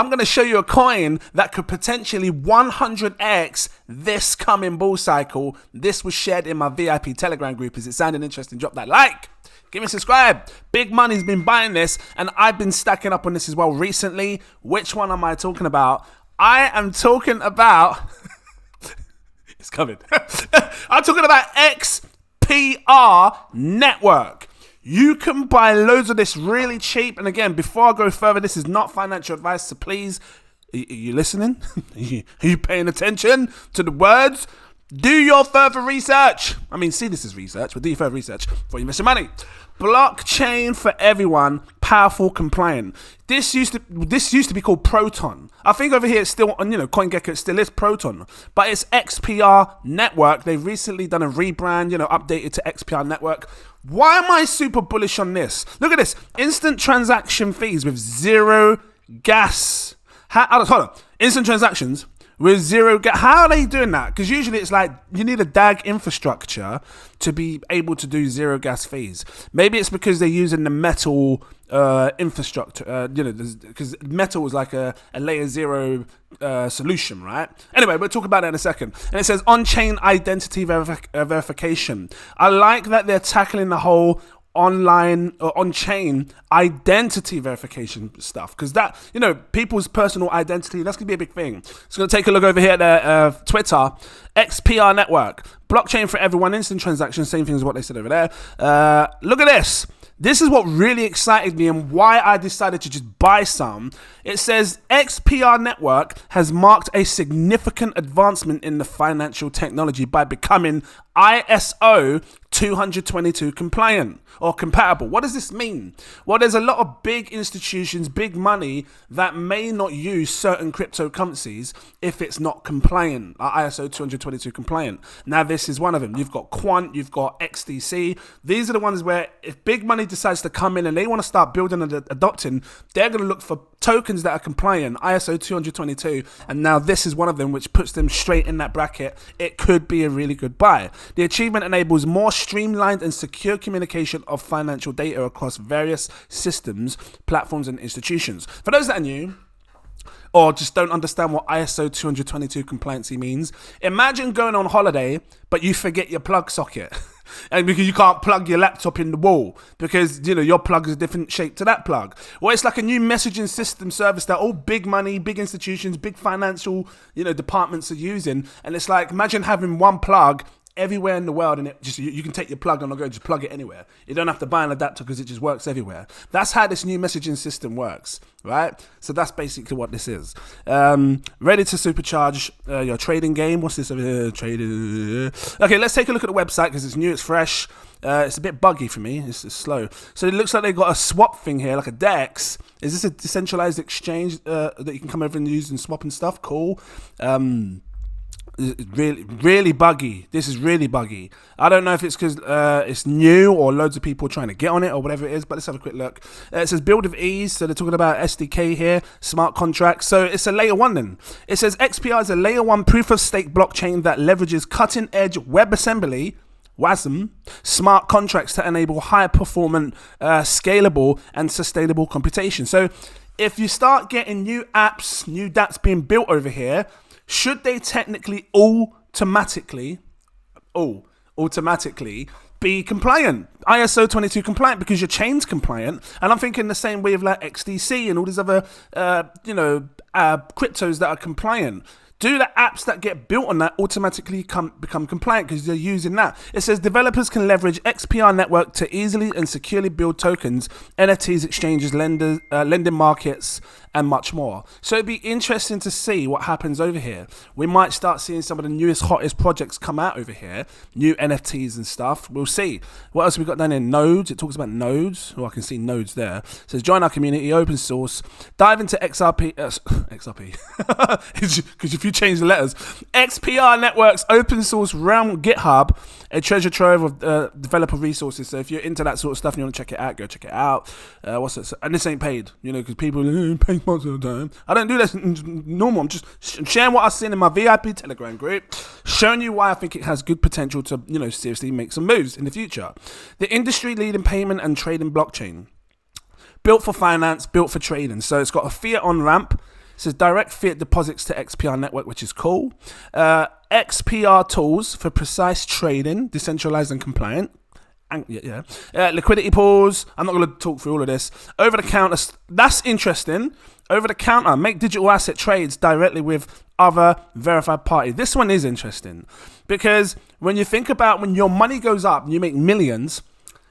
I'm going to show you a coin that could potentially 100x this coming bull cycle. This was shared in my VIP Telegram group. Is it sounding interesting? Drop that like. Give me a subscribe. Big money's been buying this, and I've been stacking up on this as well recently. Which one am I talking about? I am talking about... it's coming. I'm talking about XPR Network. You can buy loads of this really cheap. And again, before I go further, this is not financial advice, so please, are you listening? Are you paying attention to the words? Do your further research. I mean, see this as research, but do your further research before you miss your money. Blockchain for everyone, powerful, compliant. This used to be called Proton. I think over here it's still on, CoinGecko, it still is Proton, but it's XPR Network. They've recently done a rebrand, updated to XPR Network. Why am I super bullish on this? Look at this, instant transaction fees with zero gas. Hold on, instant transactions with zero gas. How are they doing that? Because usually it's like you need a DAG infrastructure to be able to do zero gas fees. Maybe it's because they're using the metal infrastructure, because metal is like a layer zero solution, right? Anyway, we'll talk about that in a second. And it says on-chain identity verification. I like that they're tackling the whole online or on-chain identity verification stuff, because that, people's personal identity, that's gonna be a big thing. So gonna take a look over here at Twitter. XPR Network, blockchain for everyone, instant transactions, same thing as what they said over there. Look at this. This is what really excited me and why I decided to just buy some. It says XPR Network has marked a significant advancement in the financial technology by becoming ISO 222 compliant or compatible. What does this mean? Well, there's a lot of big institutions, big money that may not use certain cryptocurrencies if it's not compliant, ISO 222 compliant. Now, this is one of them. You've got Quant, you've got XDC. These are the ones where if big money decides to come in and they want to start building and adopting, they're going to look for tokens that are compliant, ISO 222, and now this is one of them which puts them straight in that bracket. It could be a really good buy. The achievement enables more streamlined and secure communication of financial data across various systems, platforms, and institutions. For those that are new, or just don't understand what ISO 222 compliancy means, imagine going on holiday, but you forget your plug socket. And because you can't plug your laptop in the wall because, your plug is a different shape to that plug. Well, it's like a new messaging system service that all big money, big institutions, big financial, departments are using. And it's like, imagine having one plug everywhere in the world, and it just you can take your plug and just plug it anywhere. You don't have to buy an adapter because it just works everywhere. That's how this new messaging system works, right? So that's basically what this is. Ready to supercharge your trading game. What's this over here? Trading. Okay, let's take a look at the website because it's new, it's fresh. It's a bit buggy for me. It's slow. So it looks like they've got a swap thing here, like a DEX. Is this a decentralized exchange that you can come over and use and swap and stuff? Cool. Really buggy. This is really buggy. I don't know if it's because it's new or loads of people trying to get on it or whatever it is, but let's have a quick look. It says build with ease, so they're talking about SDK here, smart contracts. So it's a layer 1 then. It says XPR is a layer 1 proof of stake blockchain that leverages cutting edge WebAssembly, WASM, smart contracts to enable high performant, scalable and sustainable computation. So if you start getting new apps, new dApps being built over here, should they technically automatically be compliant, ISO 22 compliant, because your chain's compliant? And I'm thinking the same way of like XDC and all these other, cryptos that are compliant. Do the apps that get built on that automatically become compliant because they're using that? It says developers can leverage XPR Network to easily and securely build tokens, NFTs, exchanges, lending markets, and much more. So it'd be interesting to see what happens over here. We might start seeing some of the newest, hottest projects come out over here, new NFTs and stuff. We'll see. What else have we got down here? Nodes. It talks about nodes. Oh, I can see nodes there. It says join our community, open source, dive into XRP, because if you change the letters, XPR Network's open source realm GitHub, a treasure trove of developer resources. So if you're into that sort of stuff and you want to check it out, go check it out. What's it? And this ain't paid, because people pay most of the time. I don't do this normal. I'm just sharing what I've seen in my VIP Telegram group, showing you why I think it has good potential to, seriously make some moves in the future. The industry-leading payment and trading blockchain, built for finance, built for trading. So it's got a fiat on-ramp. It says direct fiat deposits to XPR network, which is cool. XPR tools for precise trading, decentralized and compliant. Liquidity pools. I'm not going to talk through all of this. Over the counter, that's interesting. Over the counter, make digital asset trades directly with other verified parties. This one is interesting because when you think about when your money goes up and you make millions,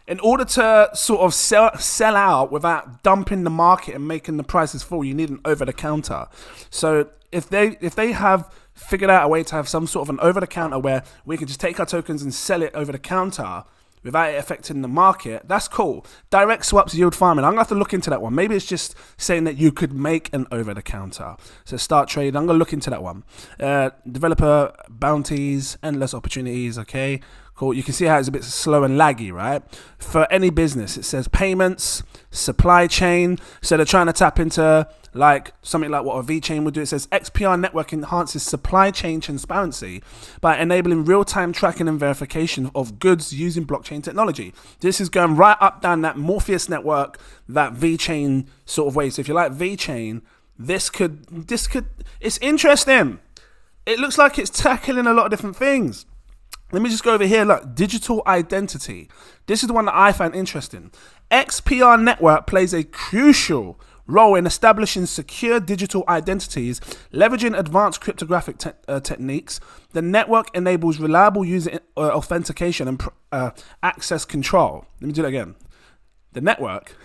in order to sort of sell out without dumping the market and making the prices fall, you need an over the counter. So if they have figured out a way to have some sort of an over the counter where we can just take our tokens and sell it over the counter without it affecting the market, that's cool. Direct swaps, yield farming. I'm going to have to look into that one. Maybe it's just saying that you could make an over-the-counter. So start trading. I'm going to look into that one. Developer bounties, endless opportunities, okay. Cool. You can see how it's a bit slow and laggy, right? For any business, it says payments, supply chain. So they're trying to tap into like something like what a VeChain would do. It says XPR network enhances supply chain transparency by enabling real-time tracking and verification of goods using blockchain technology. This is going right up down that Morpheus network, that VeChain sort of way. So if you like VeChain, this could, it's interesting. It looks like it's tackling a lot of different things. Let me just go over here. Look, digital identity. This is the one that I find interesting. XPR network plays a crucial role in establishing secure digital identities, leveraging advanced cryptographic techniques. The network enables reliable user authentication and access control. Let me do that again. The network,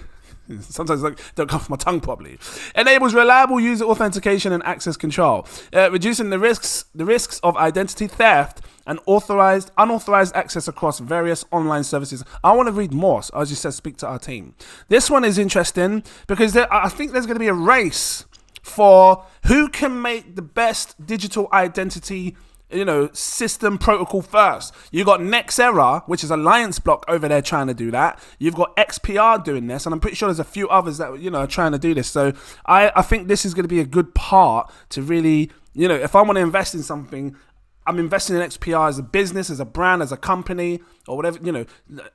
sometimes I don't come off my tongue properly, enables reliable user authentication and access control, reducing the risks of identity theft and unauthorized access across various online services. I want to read more, so as you said, speak to our team. This one is interesting because I think there's going to be a race for who can make the best digital identity system protocol first. You got Nexera, which is Alliance Block over there trying to do that. You've got XPR doing this, and I'm pretty sure there's a few others that are trying to do this. So I think this is going to be a good part to really, if I want to invest in something, I'm investing in XPR as a business, as a brand, as a company, or whatever,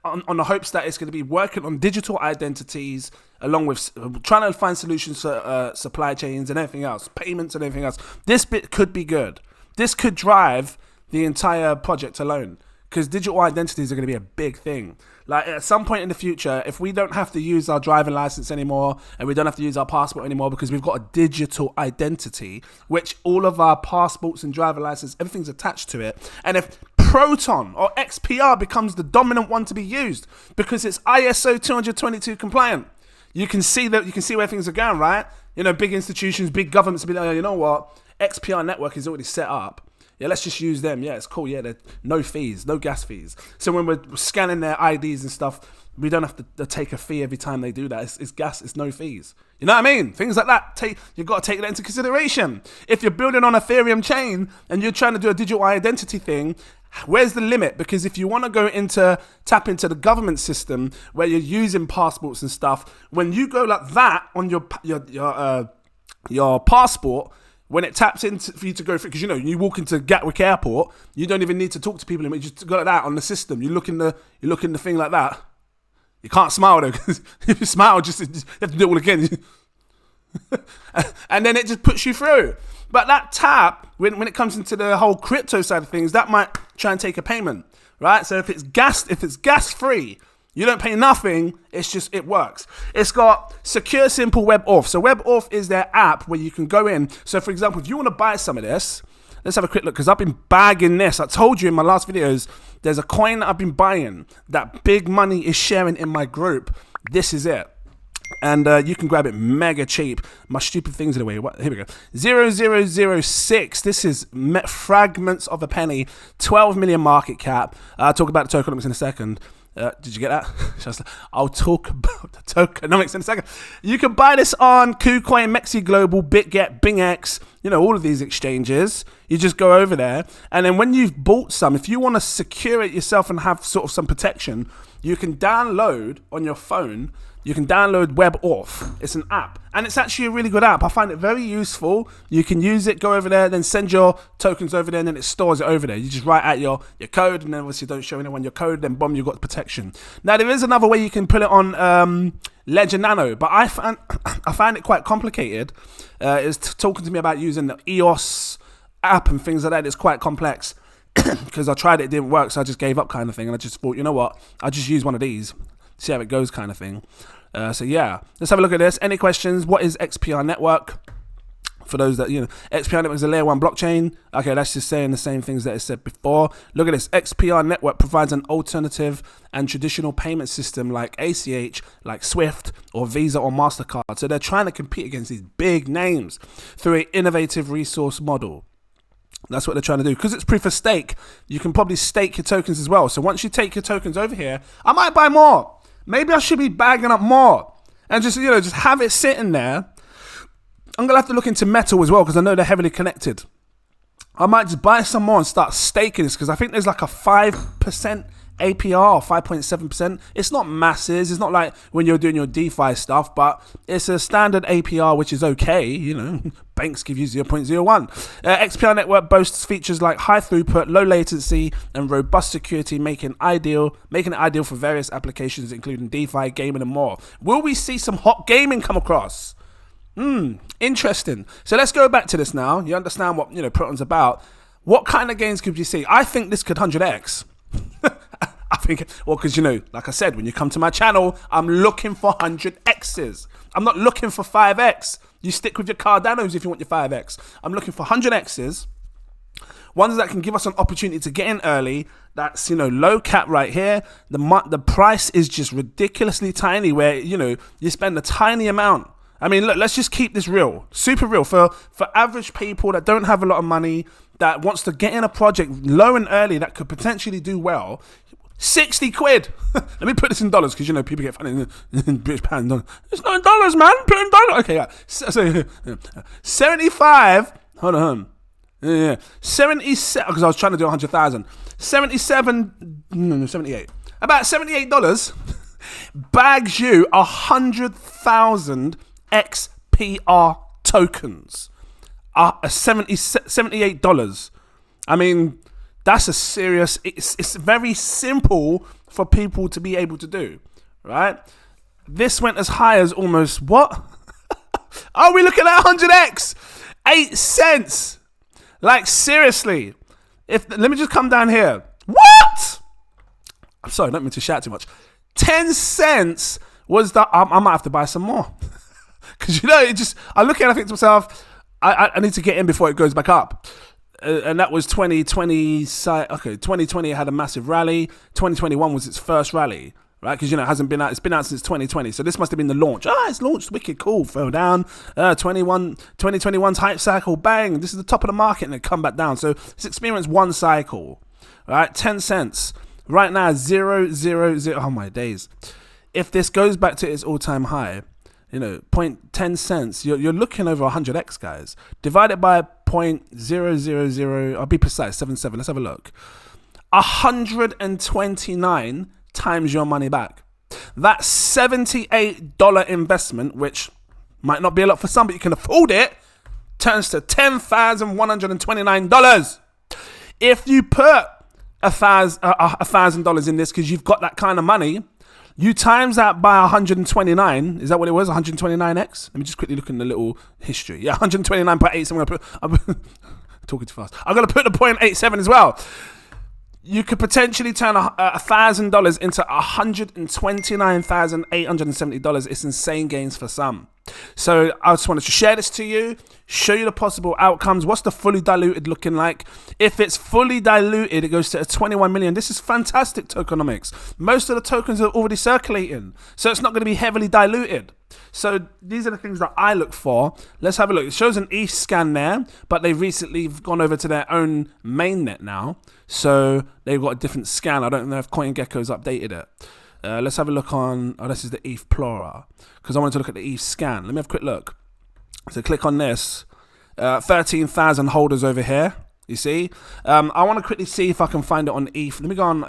on the hopes that it's going to be working on digital identities along with trying to find solutions for supply chains and everything else, payments and everything else. This bit could be good. This could drive the entire project alone because digital identities are going to be a big thing. Like at some point in the future, if we don't have to use our driving license anymore and we don't have to use our passport anymore because we've got a digital identity, which all of our passports and driving license, everything's attached to it. And if Proton or XPR becomes the dominant one to be used because it's ISO 222 compliant, you can see where things are going, right? Big institutions, big governments will be like, oh, you know what? XPR network is already set up. Yeah, let's just use them. Yeah, it's cool. Yeah, no fees, no gas fees. So when we're scanning their IDs and stuff, we don't have to take a fee every time they do that. It's gas, it's no fees. You know what I mean? Things like that, you've got to take that into consideration. If you're building on Ethereum chain and you're trying to do a digital identity thing, where's the limit? Because if you want to go tap into the government system where you're using passports and stuff, when you go like that on your passport, when it taps in for you to go through, because you walk into Gatwick Airport, you don't even need to talk to people. You just go like that on the system. You look in the thing like that. You can't smile though, because if you smile, you have to do it all again. And then it just puts you through. But that tap, when it comes into the whole crypto side of things, that might try and take a payment, right? So if it's gas free, you don't pay nothing. It works. It's got secure, simple web auth. So web auth is their app where you can go in. So for example, if you want to buy some of this, let's have a quick look because I've been bagging this. I told you in my last videos, there's a coin that I've been buying that Big Money is sharing in my group. This is it. And you can grab it mega cheap. My stupid things in the way. Here we go. 0006. This is fragments of a penny. 12 million market cap. I'll talk about the tokenomics in a second. Did you get that? I'll talk about the tokenomics in a second. You can buy this on KuCoin, Mexi Global, BitGet, BingX, all of these exchanges. You just go over there. And then when you've bought some, if you want to secure it yourself and have sort of some protection, you can download on your phone you can download WebAuth. It's an app, and it's actually a really good app. I find it very useful. You can use it, go over there, then send your tokens over there, and then it stores it over there. You just write out your code, and then obviously don't show anyone your code, then boom, you've got protection. Now, there is another way you can put it on Ledger Nano, but I find it quite complicated. It's talking to me about using the EOS app and things like that. It's quite complex because I tried it didn't work, so I just gave up kind of thing, and I just thought, you know what, I'll just use one of these, see how it goes kind of thing. So yeah, let's have a look at this. Any questions? What is XPR Network? For those that, XPR Network is a layer 1 blockchain. Okay, that's just saying the same things that I said before. Look at this. XPR Network provides an alternative and traditional payment system like ACH, like Swift or Visa or MasterCard. So they're trying to compete against these big names through an innovative resource model. That's what they're trying to do. Because it's proof of stake, you can probably stake your tokens as well. So once you take your tokens over here, I might buy more. Maybe I should be bagging up more and just, just have it sitting there. I'm going to have to look into metal as well because I know they're heavily connected. I might just buy some more and start staking this because I think there's like a 5% APR or 5.7%. It's not masses. It's not like when you're doing your DeFi stuff, but it's a standard APR, which is okay. Banks give you 0.01. XPR Network boasts features like high throughput, low latency, and robust security, making it ideal for various applications, including DeFi, gaming, and more. Will we see some hot gaming come across? Interesting. So let's go back to this now. You understand what Proton's about. What kind of gains could you see? I think this could 100x. I think, because like I said, when you come to my channel, I'm looking for 100x's. I'm not looking for 5x. You stick with your Cardanos if you want your 5x. I'm looking for 100x's. Ones that can give us an opportunity to get in early. That's, low cap right here. The price is just ridiculously tiny where, you spend a tiny amount. I mean, look, let's just keep this real, super real for average people that don't have a lot of money, that wants to get in a project low and early that could potentially do well. 60 quid. Let me put this in dollars because, people get funny in British pounds. It's not in dollars, man. Put it in dollars. Okay, yeah. So 75. Hold on. Yeah. 77, because I was trying to do 100,000. 78. About $78 bags you 100,000 XPR tokens. $78. I mean, that's a serious. It's very simple for people to be able to do, right? This went as high as almost what? Are we looking at 100x? 8 cents. Like seriously. Let me just come down here. What? I'm sorry, I don't mean to shout too much. 10 cents was the. I might have to buy some more. Because I look at it, I think to myself, I need to get in before it goes back up. And that was 2020. Okay, 2020 had a massive rally. 2021 was its first rally, right? Because, it hasn't been out. It's been out since 2020. So this must have been the launch. It's launched. Wicked cool. Fell down. 2021's hype cycle. Bang. This is the top of the market and it come back down. So it's experienced one cycle, right? 10 cents. Right now, 0, 0, 0. Oh, my days. If this goes back to its all-time high, 0.10 cents, you're looking over 100x, guys. Divided by 0.000, I'll be precise, 77. Let's have a look. 129 times your money back. That $78 investment, which might not be a lot for some, but you can afford it, turns to $10,129. If you put $1,000 in this because you've got that kind of money, you times that by 129. Is that what it was? 129x? Let me just quickly look in the little history. Yeah, 129.8. So I'm talking too fast. I'm going to put the 0.87 as well. You could potentially turn $1,000 into $129,870. It's insane gains for some. So I just wanted to share this to you, show you the possible outcomes. What's the fully diluted looking like? If it's fully diluted, it goes to 21 million. This is fantastic tokenomics. Most of the tokens are already circulating, so it's not going to be heavily diluted. So these are the things that I look for. Let's have a look. It shows an ETH scan there, but they've recently gone over to their own mainnet now. So they've got a different scan. I don't know if CoinGecko's updated it. Let's have a look on, this is the ETH Plora, because I wanted to look at the ETH scan. Let me have a quick look. So click on this. 13,000 holders over here, you see. I want to quickly see if I can find it on ETH. Let me go on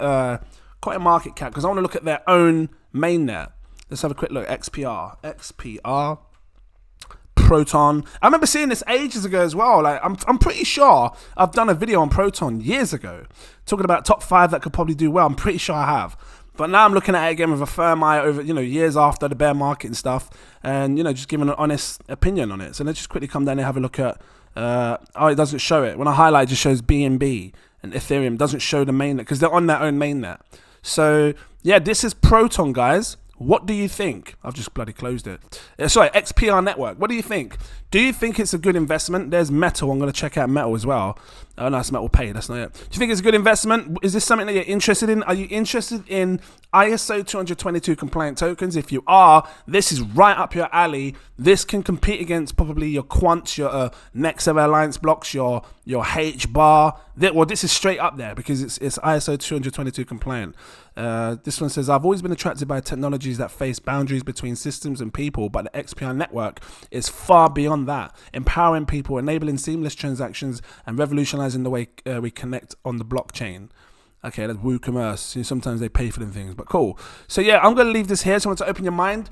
CoinMarketCap, because I want to look at their own mainnet. Let's have a quick look. XPR. Proton. I remember seeing this ages ago as well. Like I'm pretty sure I've done a video on Proton years ago, talking about top 5 that could probably do well. I'm pretty sure I have. But now I'm looking at it again with a firm eye over, years after the bear market and stuff, and just giving an honest opinion on it. So let's just quickly come down and have a look at. It doesn't show it. When I highlight, it just shows BNB and Ethereum. It doesn't show the mainnet because they're on their own mainnet. So yeah, this is Proton, guys. What do you think? I've just bloody closed it. Sorry, XPR Network. What do you think? Do you think it's a good investment? There's Metal. I'm going to check out Metal as well. Oh, no, it's Metal Pay. That's not it. Do you think it's a good investment? Is this something that you're interested in? Are you interested in ISO 222 compliant tokens? If you are, this is right up your alley. This can compete against probably your Quants, your Next Ever Alliance blocks, your H bar. Well, this is straight up there because it's ISO 222 compliant. This one says, I've always been attracted by technologies that face boundaries between systems and people, but the XPR network is far beyond that, empowering people, enabling seamless transactions, and revolutionizing the way we connect on the blockchain. Okay, that's WooCommerce. Sometimes they pay for them things, but cool. So yeah, I'm going to leave this here. So I want to open your mind.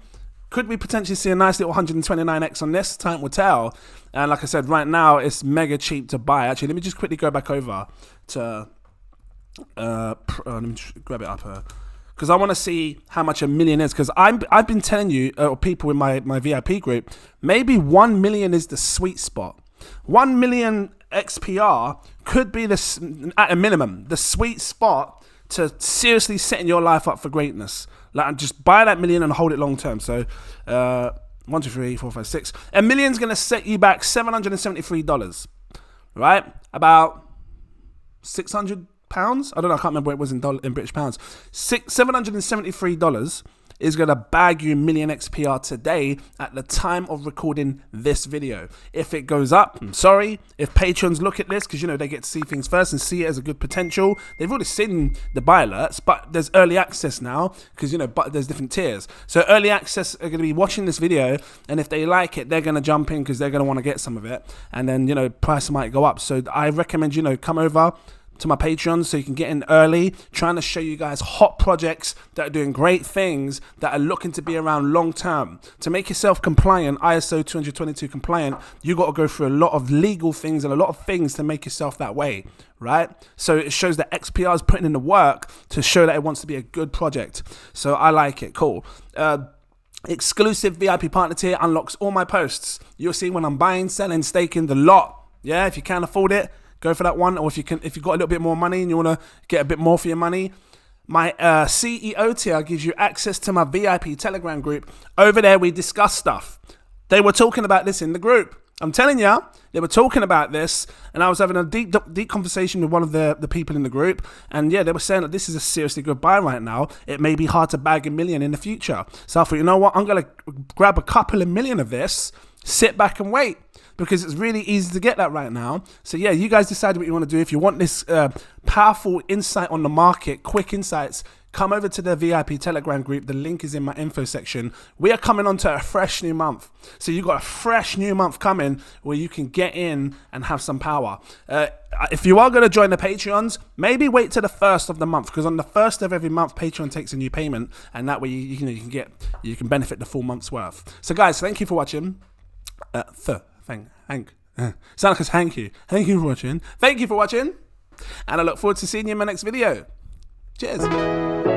Could we potentially see a nice little 129x on this? Time will tell. And like I said, right now it's mega cheap to buy. Actually, let me just quickly go back over to let me just grab it up here, because I want to see how much a million is. Because I've been telling you, people in my VIP group, maybe 1 million is the sweet spot. 1 million XPR could be at a minimum the sweet spot to seriously setting your life up for greatness. Like, just buy that million and hold it long term. So 1, 2, 3, 4, 5, 6. A million's gonna set you back $773, right? About 600 pounds. I don't know. I can't remember what it was in British pounds. $773 is going to bag you a million XPR today at the time of recording this video. If it goes up, I'm sorry. If patrons look at this, because they get to see things first and see it as a good potential. They've already seen the buy alerts, but there's early access now because but there's different tiers. So early access are going to be watching this video, and if they like it, they're going to jump in because they're going to want to get some of it, and then price might go up. So I recommend come over to my Patreon so you can get in early, trying to show you guys hot projects that are doing great things, that are looking to be around long term. To make yourself compliant, ISO 222 compliant, you got to go through a lot of legal things and a lot of things to make yourself that way, right? So it shows that XPR is putting in the work to show that it wants to be a good project. So I like it. Cool. Exclusive VIP partner tier unlocks all my posts. You'll see when I'm buying, selling, staking the lot. Yeah, if you can't afford it, go for that one. Or if you've got a little bit more money and you want to get a bit more for your money, my CEO tier gives you access to my VIP Telegram group. Over there, we discuss stuff. They were talking about this in the group. I'm telling you, they were talking about this, and I was having a deep conversation with one of the people in the group, and yeah, they were saying that this is a seriously good buy right now. It may be hard to bag a million in the future. So I thought, you know what, I'm going to grab a couple of million of this, sit back and wait, because it's really easy to get that right now. So yeah, you guys decide what you want to do. If you want this powerful insight on the market, quick insights, come over to the VIP Telegram group. The link is in my info section. We are coming on to a fresh new month. So you've got a fresh new month coming where you can get in and have some power. If you are going to join the Patreons, maybe wait till the 1st of the month, because on the 1st of every month, Patreon takes a new payment, and that way you can benefit the full month's worth. So guys, thank you for watching. Thank you. Thank you for watching. Thank you for watching. And I look forward to seeing you in my next video. Cheers.